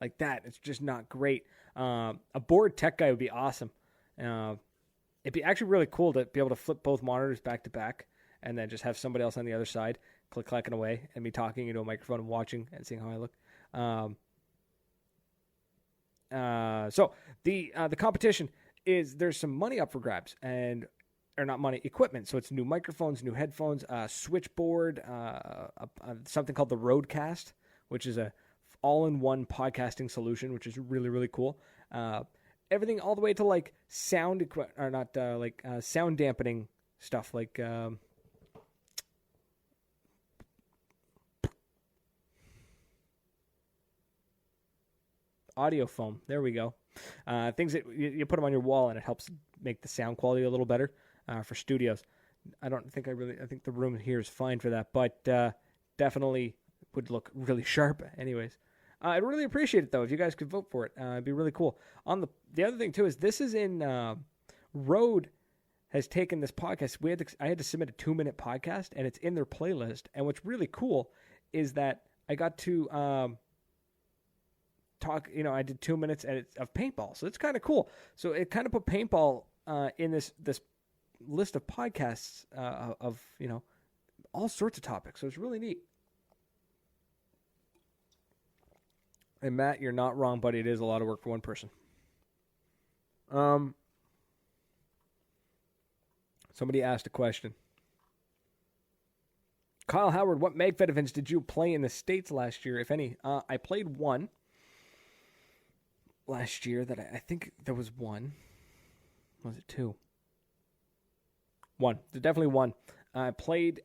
like that. It's just not great. A bored tech guy would be awesome. It'd be actually really cool to be able to flip both monitors back to back and then just have somebody else on the other side clacking away and me talking into a microphone and watching and seeing how I look. So the competition is, there's some money up for grabs, or not money, equipment. So it's new microphones, new headphones, switchboard, something called the Roadcast, which is a all-in-one podcasting solution, which is really, really cool. Everything all the way to like sound sound dampening stuff like audio foam. There we go. Things that you put them on your wall and it helps make the sound quality a little better for studios. I think the room here is fine for that, but definitely would look really sharp anyways. I'd really appreciate it though if you guys could vote for it. It'd be really cool. On the other thing too is this is in Rode has taken this podcast. I had to submit a 2-minute podcast and it's in their playlist. And what's really cool is that I got to talk. I did 2 minutes of paintball, so it's kind of cool. So it kind of put paintball in this list of podcasts of all sorts of topics. So it's really neat. And Matt, you're not wrong, buddy. It is a lot of work for one person. Somebody asked a question. Kyle Howard, what MagFed events did you play in the States last year, if any? I played one last year that I think there was one. Was it two? One. There's definitely one. I played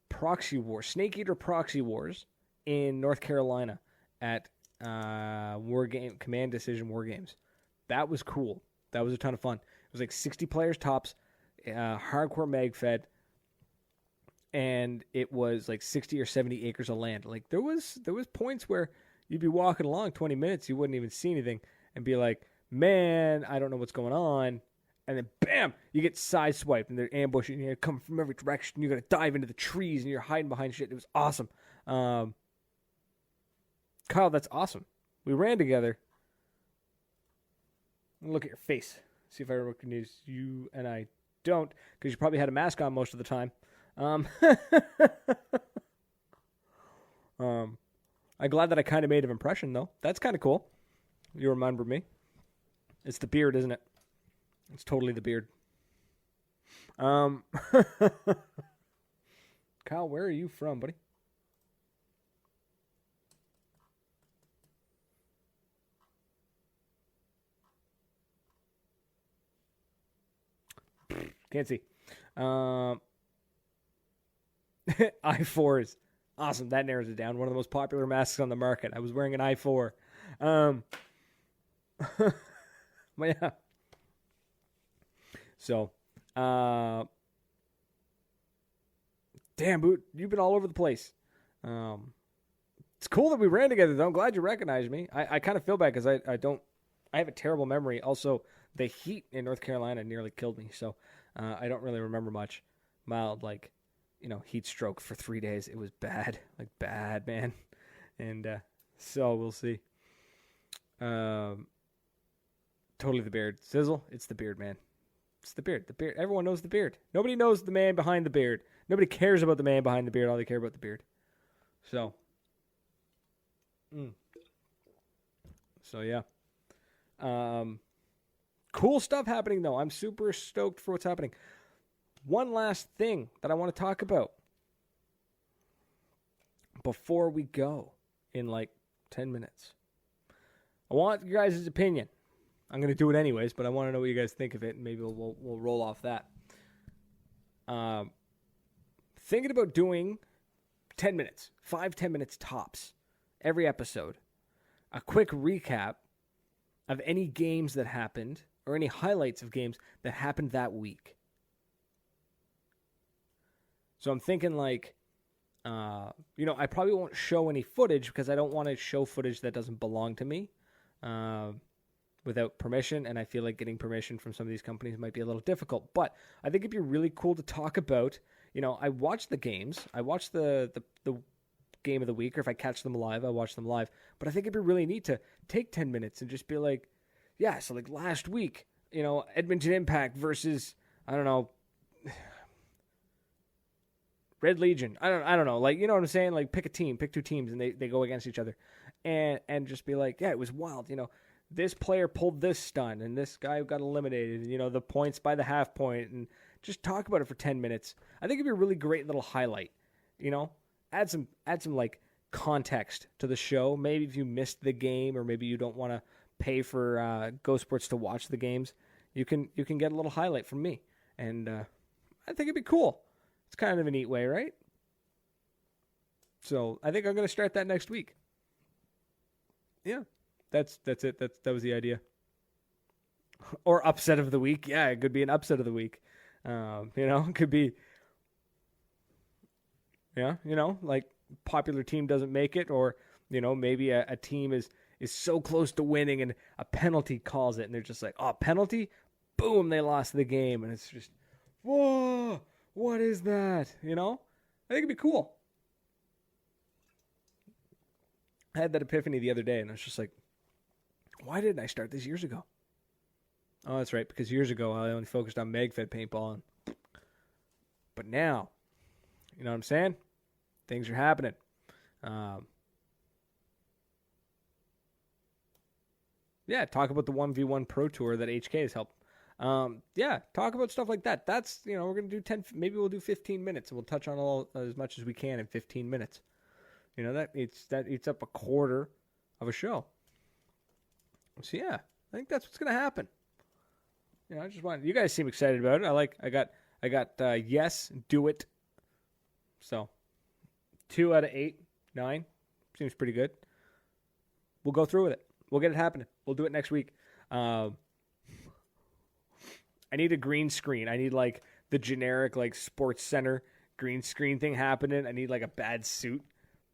Proxy Wars, Snake Eater Proxy Wars in North Carolina at Command Decision War Games. That was cool. That was a ton of fun. It was like 60 players tops, hardcore MagFed, and it was like 60 or 70 acres of land. Like there was points where you'd be walking along 20 minutes, you wouldn't even see anything, and be like, man, I don't know what's going on. And then, bam, you get sideswiped, and they're ambushing you. They come from every direction. You got to dive into the trees, and you're hiding behind shit. It was awesome. Kyle, that's awesome. We ran together. Look at your face. See if I recognize you, and I don't, because you probably had a mask on most of the time. I'm glad that I kind of made an impression, though. That's kind of cool. You remember me. It's the beard, isn't it? It's totally the beard. Kyle, where are you from, buddy? Can't see. I4s. Awesome. That narrows it down. One of the most popular masks on the market. I was wearing an I4. But yeah. So, damn, Boot, you've been all over the place. It's cool that we ran together, though. I'm glad you recognized me. I kind of feel bad because I have a terrible memory. Also, the heat in North Carolina nearly killed me, so I don't really remember much. Mild, heat stroke for 3 days. It was bad, bad, man. And so we'll see. Totally the beard. Sizzle, it's the beard, man. It's the beard. The beard. Everyone knows the beard. Nobody knows the man behind the beard. Nobody cares about the man behind the beard. All they care about the beard. So. So, yeah. Cool stuff happening, though. I'm super stoked for what's happening. One last thing that I want to talk about before we go in 10 minutes. I want you guys' opinion. I'm going to do it anyways, but I want to know what you guys think of it, and maybe we'll roll off that. Thinking about doing 10 minutes, 5-10 minutes tops, every episode. A quick recap of any games that happened, or any highlights of games that happened that week. So I'm thinking I probably won't show any footage because I don't want to show footage that doesn't belong to me. Without permission, and I feel like getting permission from some of these companies might be a little difficult. But I think it'd be really cool to talk about. I watch the games. I watch the game of the week, or if I catch them live, I watch them live. But I think it'd be really neat to take 10 minutes and just be like, yeah, so last week, Edmonton Impact versus, I don't know, Red Legion. I don't know. You know what I'm saying? Pick a team, pick two teams, and they go against each other. And just be like, yeah, it was wild, This player pulled this stunt, and this guy got eliminated, and, the points by the half point, and just talk about it for 10 minutes. I think it'd be a really great little highlight, Add some context to the show. Maybe if you missed the game, or maybe you don't want to pay for Go Sports to watch the games, you can get a little highlight from me. And I think it'd be cool. It's kind of a neat way, right? So I think I'm going to start that next week. Yeah. That's it. That was the idea. Or upset of the week. Yeah, it could be an upset of the week. It could be, popular team doesn't make it, or, maybe a team is so close to winning and a penalty calls it, and they're just like, oh, penalty? Boom, they lost the game. And it's just, whoa, what is that? I think it'd be cool. I had that epiphany the other day, and I was just like, why didn't I start this years ago? Oh, that's right, because years ago I only focused on MagFed paintball. But now. You know what I'm saying? Things are happening. Yeah, talk about the 1v1 Pro Tour that HK has helped. Yeah, talk about stuff like that. That's, we're going to do 10, maybe we'll do 15 minutes, and we'll touch on all as much as we can in 15 minutes. That eats up a quarter of a show. So yeah, I think that's what's going to happen. I just want, you guys seem excited about it. I got yes, do it. So 2 out of 8, 9 seems pretty good. We'll go through with it. We'll get it happening. We'll do it next week. I need a green screen. I need like the generic like Sports Center green screen thing happening. I need like a bad suit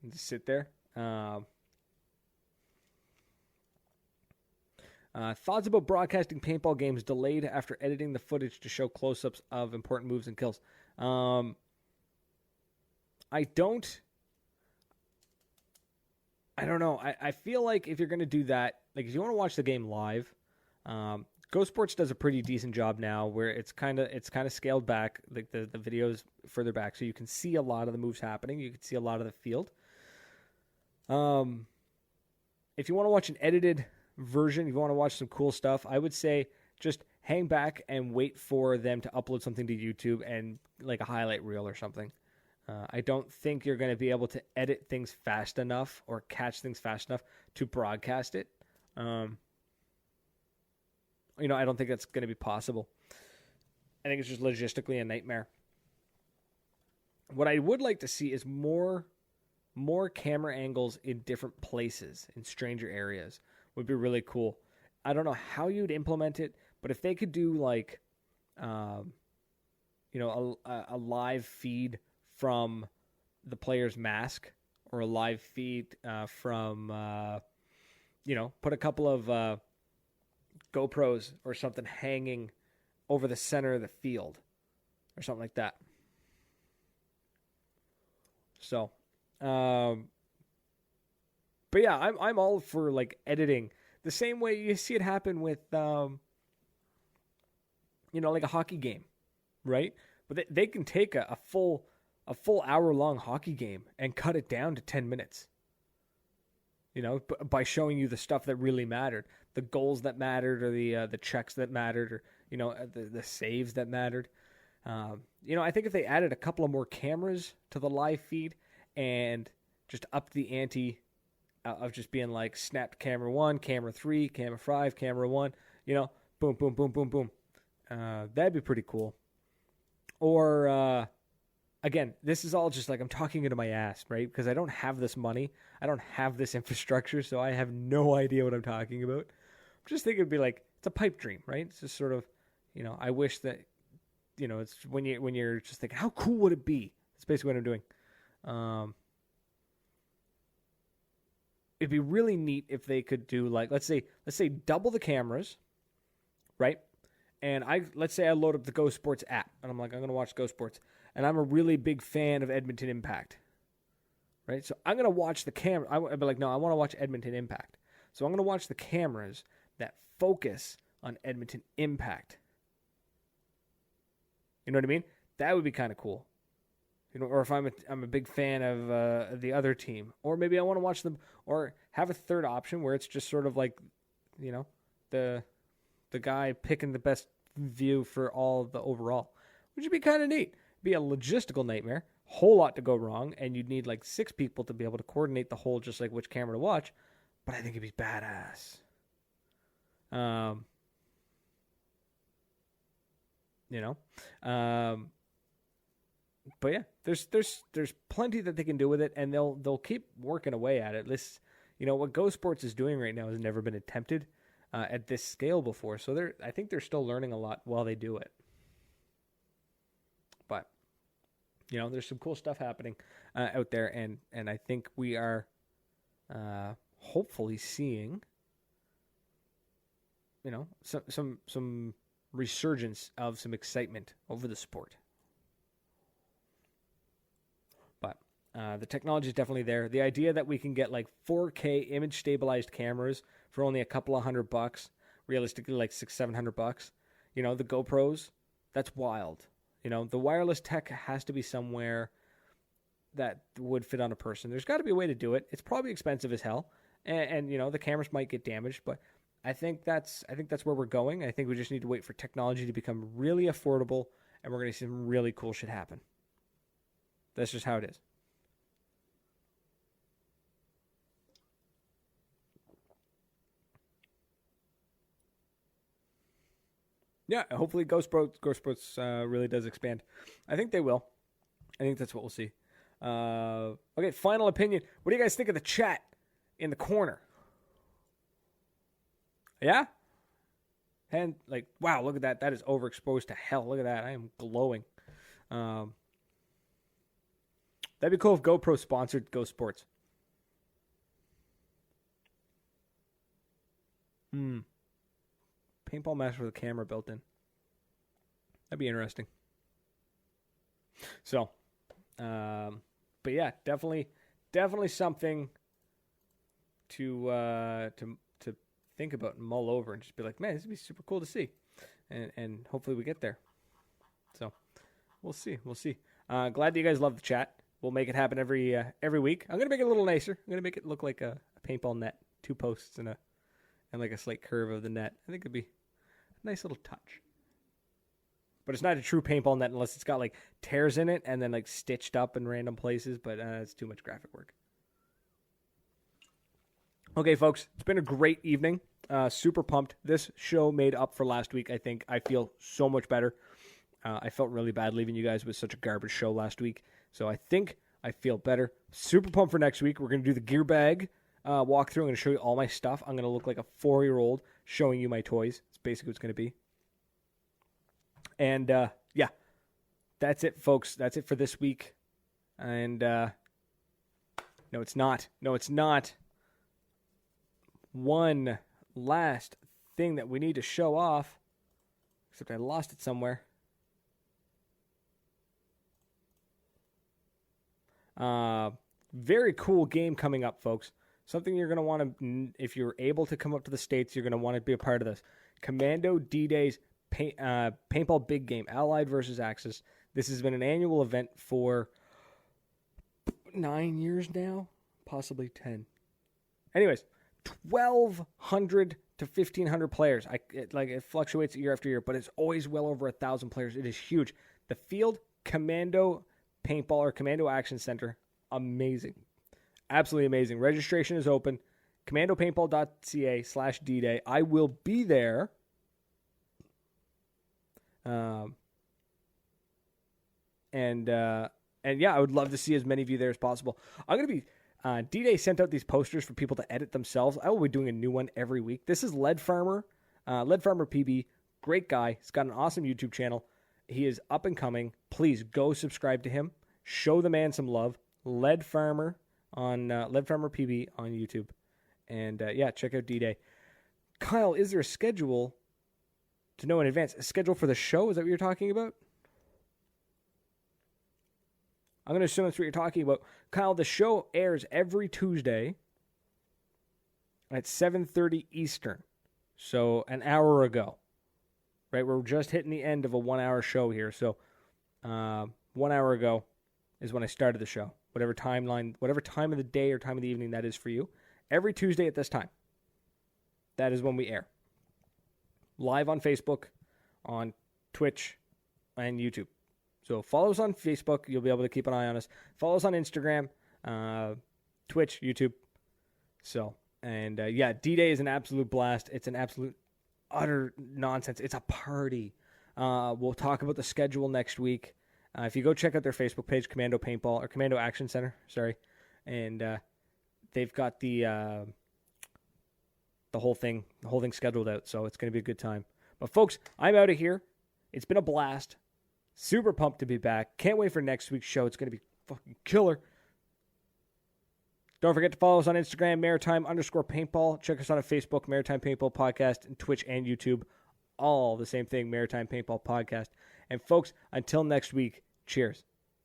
and just sit there. Thoughts about broadcasting paintball games delayed after editing the footage to show close-ups of important moves and kills. I don't know. I feel like if you're going to do that, like if you want to watch the game live, Go Sports does a pretty decent job now where it's kind of scaled back, like the videos further back, so you can see a lot of the moves happening. You can see a lot of the field. If you want to watch an edited version, if you want to watch some cool stuff, I would say just hang back and wait for them to upload something to YouTube and like a highlight reel or something. I don't think you're going to be able to edit things fast enough or catch things fast enough to broadcast it. I don't think that's going to be possible. I think it's just logistically a nightmare. What I would like to see is more camera angles in different places, in stranger areas, would be really cool. I don't know how you'd implement it, but if they could do like, a live feed from the player's mask, or a live feed from, put a couple of GoPros or something hanging over the center of the field or something like that. So, but yeah, I'm all for like editing the same way you see it happen with, like a hockey game, right? But they can take a full hour-long hockey game and cut it down to 10 minutes. By showing you the stuff that really mattered, the goals that mattered, or the checks that mattered, or the saves that mattered. I think if they added a couple of more cameras to the live feed and just upped the ante of just being like snapped camera 1, camera 3, camera 5, camera 1, boom, boom, boom, boom, boom. That'd be pretty cool. Or, again, this is all just like I'm talking into my ass, right? Because I don't have this money. I don't have this infrastructure, so I have no idea what I'm talking about. I'm just thinking it'd be like, it's a pipe dream, right? It's just sort of, I wish that, it's when you're just thinking, how cool would it be? That's basically what I'm doing. It'd be really neat if they could do like, let's say double the cameras, right? And let's say I load up the Go Sports app, and I'm like, I'm going to watch Go Sports. And I'm a really big fan of Edmonton Impact, right? So I'm going to watch the camera. I'd be like, no, I want to watch Edmonton Impact. So I'm going to watch the cameras that focus on Edmonton Impact. You know what I mean? That would be kind of cool. Or if I'm a big fan of the other team. Or maybe I want to watch them, or have a third option where it's just sort of like, the guy picking the best view for all of the overall, which would be kind of neat. Be a logistical nightmare, whole lot to go wrong, and you'd need like 6 people to be able to coordinate the whole, just like which camera to watch. But I think it'd be badass. But yeah, there's plenty that they can do with it, and they'll keep working away at it. What Go Sports is doing right now has never been attempted at this scale before, so I think they're still learning a lot while they do it. But there's some cool stuff happening out there, and I think we are hopefully seeing some resurgence of some excitement over the sport. But the technology is definitely there. The idea that we can get like 4K image stabilized cameras for only a couple of $100, realistically like $600-700. The GoPros, that's wild. The wireless tech has to be somewhere that would fit on a person. There's got to be a way to do it. It's probably expensive as hell, and the cameras might get damaged, but I think that's where we're going. I think we just need to wait for technology to become really affordable, and we're going to see some really cool shit happen. That's just how it is. Yeah, hopefully Ghost Sports really does expand. I think they will. I think that's what we'll see. Okay, final opinion. What do you guys think of the chat in the corner? Yeah? And wow, look at that. That is overexposed to hell. Look at that. I am glowing. That'd be cool if GoPro sponsored Ghost Sports. Paintball mask with a camera built in. That'd be interesting. So, but yeah, definitely something to think about and mull over and just be like, man, this would be super cool to see, and hopefully we get there. So, we'll see. Glad that you guys love the chat. We'll make it happen every week. I'm gonna make it a little nicer. I'm gonna make it look like a paintball net, 2 posts and like a slight curve of the net. I think it'd be a nice little touch. But it's not a true paintball net unless it's got tears in it and then stitched up in random places. But it's too much graphic work. Okay, folks, it's been a great evening. Super pumped. This show made up for last week. I think I feel so much better. I felt really bad leaving you guys with such a garbage show last week. So I think I feel better. Super pumped for next week. We're going to do the gear bag walkthrough. I'm going to show you all my stuff. I'm going to look like a 4-year-old showing you my toys. It's basically what it's going to be. And, yeah, that's it, folks. That's it for this week. And, no, it's not. One last thing that we need to show off, except I lost it somewhere. Very cool game coming up, folks. Something you're going to want to, if you're able to come up to the States, you're going to want to be a part of this. Commando D-Day's Paintball Big Game, Allied versus Axis. This has been an annual event for 9 years now, possibly 10. Anyways, 1,200 to 1,500 players. It fluctuates year after year, but it's always well over 1,000 players. It is huge. The field, Commando Paintball or Commando Action Center, amazing. Absolutely amazing. Registration is open. commandopaintball.ca/D-Day. I will be there. And yeah, I would love to see as many of you there as possible. I'm going to be, D-Day sent out these posters for people to edit themselves. I will be doing a new one every week. This is Lead Farmer PB. Great guy. He's got an awesome YouTube channel. He is up and coming. Please go subscribe to him. Show the man some love. Lead Farmer PB on YouTube. And yeah, check out D-Day. Kyle, is there a schedule to know in advance? A schedule for the show? Is that what you're talking about? I'm going to assume that's what you're talking about. Kyle, the show airs every Tuesday at 7:30 Eastern. So an hour ago. Right? We're just hitting the end of a 1-hour show here. So 1 hour ago is when I started the show. Whatever time of the day or time of the evening that is for you. Every Tuesday at this time. That is when we air. Live on Facebook, on Twitch, and YouTube. So follow us on Facebook. You'll be able to keep an eye on us. Follow us on Instagram, Twitch, YouTube. So, and yeah, D-Day is an absolute blast. It's an absolute utter nonsense. It's a party. We'll talk about the schedule next week. If you go check out their Facebook page, Commando Paintball, or Commando Action Center, sorry. And they've got the whole thing scheduled out, so it's going to be a good time. But folks, I'm out of here. It's been a blast. Super pumped to be back. Can't wait for next week's show. It's going to be fucking killer. Don't forget to follow us on Instagram, Maritime_Paintball. Check us out on Facebook, Maritime Paintball Podcast, and Twitch and YouTube. All the same thing, Maritime Paintball Podcast. And folks, until next week, cheers.